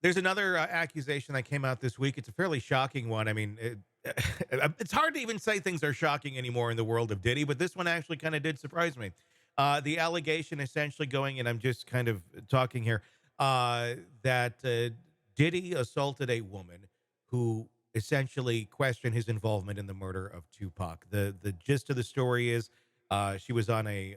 There's another accusation that came out this week. It's a fairly shocking one. I mean, it's hard to even say things are shocking anymore in the world of Diddy, but this one actually kind of did surprise me. The allegation essentially going, and I'm just kind of talking here, that Diddy assaulted a woman who essentially questioned his involvement in the murder of Tupac. The gist of the story is she was on a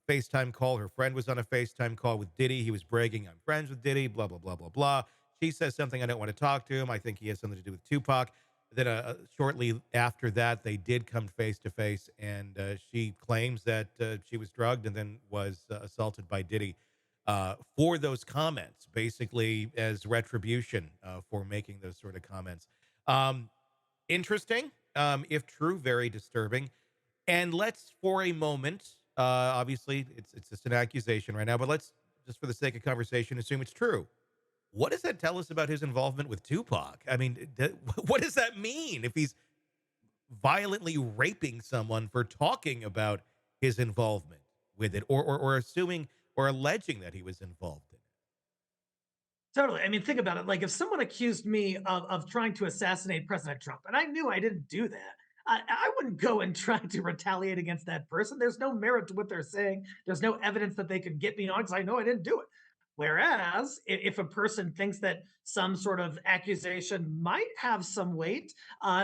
FaceTime call. Her friend was on a FaceTime call with Diddy. He was bragging, I'm friends with Diddy, blah, blah, blah, blah, blah. She says something, I don't want to talk to him. I think he has something to do with Tupac. Then shortly after that, they did come face to face, and she claims that she was drugged and then was assaulted by Diddy for those comments, basically as retribution for making those sort of comments. Um, Interesting, if true, very disturbing. And let's, for a moment, obviously it's just an accusation right now, but let's just for the sake of conversation assume it's true. What does that tell us about his involvement with Tupac? I mean, what does that mean if he's violently raping someone for talking about his involvement with it, or assuming or alleging that he was involved in it? Totally. I mean, think about it. Like, if someone accused me of trying to assassinate President Trump, and I knew I didn't do that, I wouldn't go and try to retaliate against that person. There's no merit to what they're saying. There's no evidence that they could get me on because I know I didn't do it. Whereas, if a person thinks that some sort of accusation might have some weight,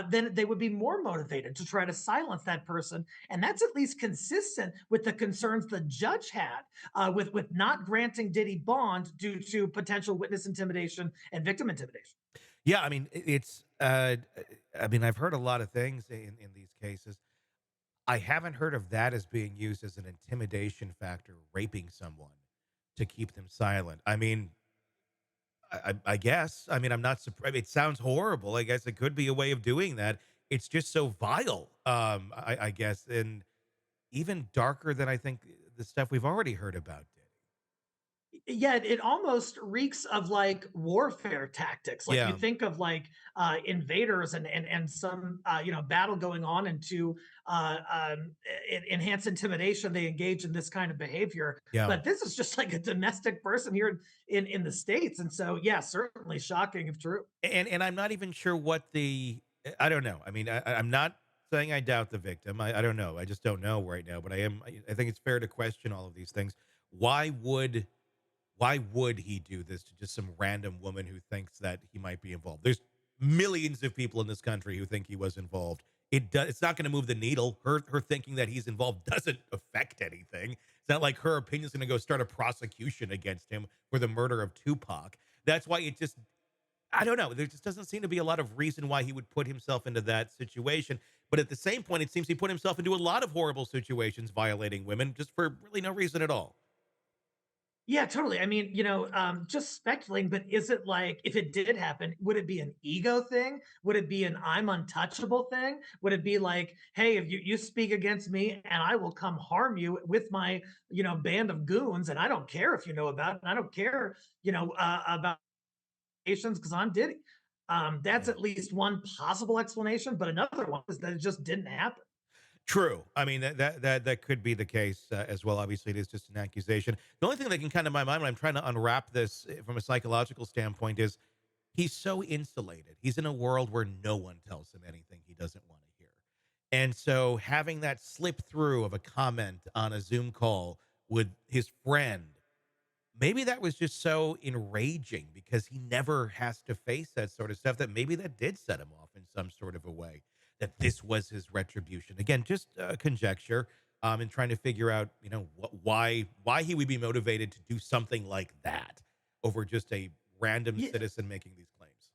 then they would be more motivated to try to silence that person. And that's at least consistent with the concerns the judge had with not granting Diddy bond due to potential witness intimidation and victim intimidation. Yeah, I mean, it's. I mean, I've heard a lot of things in these cases. I haven't heard of that as being used as an intimidation factor, raping someone to keep them silent. I mean, I guess. I mean, I'm not surprised. It sounds horrible. I guess it could be a way of doing that. It's just so vile. I guess, and even darker than I think the stuff we've already heard about. Did. Yeah, it almost reeks of like warfare tactics. Like you Yeah, think of like invaders and some battle going on, and to enhance intimidation, they engage in this kind of behavior. yeah. But this is just like a domestic person here in the states, and so yeah, certainly shocking if true. And I'm not even sure what the. I don't know. I mean, I'm not saying I doubt the victim. I don't know. I just don't know right now. But I am. I think it's fair to question all of these things. Why would Why would he do this to just some random woman who thinks that he might be involved? There's millions of people in this country who think he was involved. It's not going to move the needle. Her thinking that he's involved doesn't affect anything. It's not like her opinion's going to go start a prosecution against him for the murder of Tupac. That's why it just, I don't know. There just doesn't seem to be a lot of reason why he would put himself into that situation. But at the same point, it seems he put himself into a lot of horrible situations violating women just for really no reason at all. Yeah, totally. I mean, just speculating, but is it like if it did happen, would it be an ego thing? Would it be an I'm untouchable thing? Would it be like, hey, if you speak against me and I will come harm you with my, band of goons, and I don't care if you know about it, and I don't care, about patients because I'm Diddy. That's Yeah. at least one possible explanation, but another one is that it just didn't happen. True. I mean, that could be the case as well. Obviously, it is just an accusation. The only thing that can kind of my mind when I'm trying to unwrap this from a psychological standpoint is he's so insulated. He's in a world where no one tells him anything he doesn't want to hear. And so having that slip through of a comment on a Zoom call with his friend, maybe that was just so enraging because he never has to face that sort of stuff that maybe that did set him off in some sort of a way, that this was his retribution. Again, just conjecture, and trying to figure out, why he would be motivated to do something like that over just a random Yeah, citizen making these claims.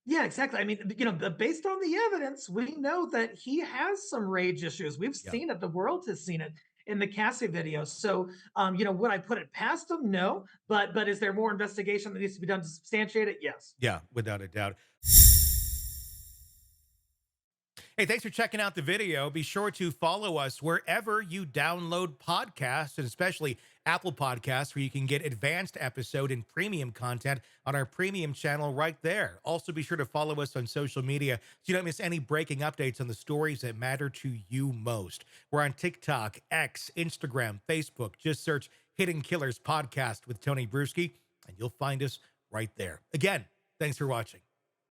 Yeah, exactly. I mean, based on the evidence, we know that he has some rage issues. We've Yeah. seen it. The world has seen it in the Cassie video. So, would I put it past him? No. But is there more investigation that needs to be done to substantiate it? Yes. Yeah, without a doubt. Hey, thanks for checking out the video. Be sure to follow us wherever you download podcasts, and especially Apple Podcasts, where you can get advanced episode and premium content on our premium channel right there. Also, be sure to follow us on social media so you don't miss any breaking updates on the stories that matter to you most. We're on TikTok, X, Instagram, Facebook. Just search Hidden Killers Podcast with Tony Brueski, and you'll find us right there. Again, thanks for watching.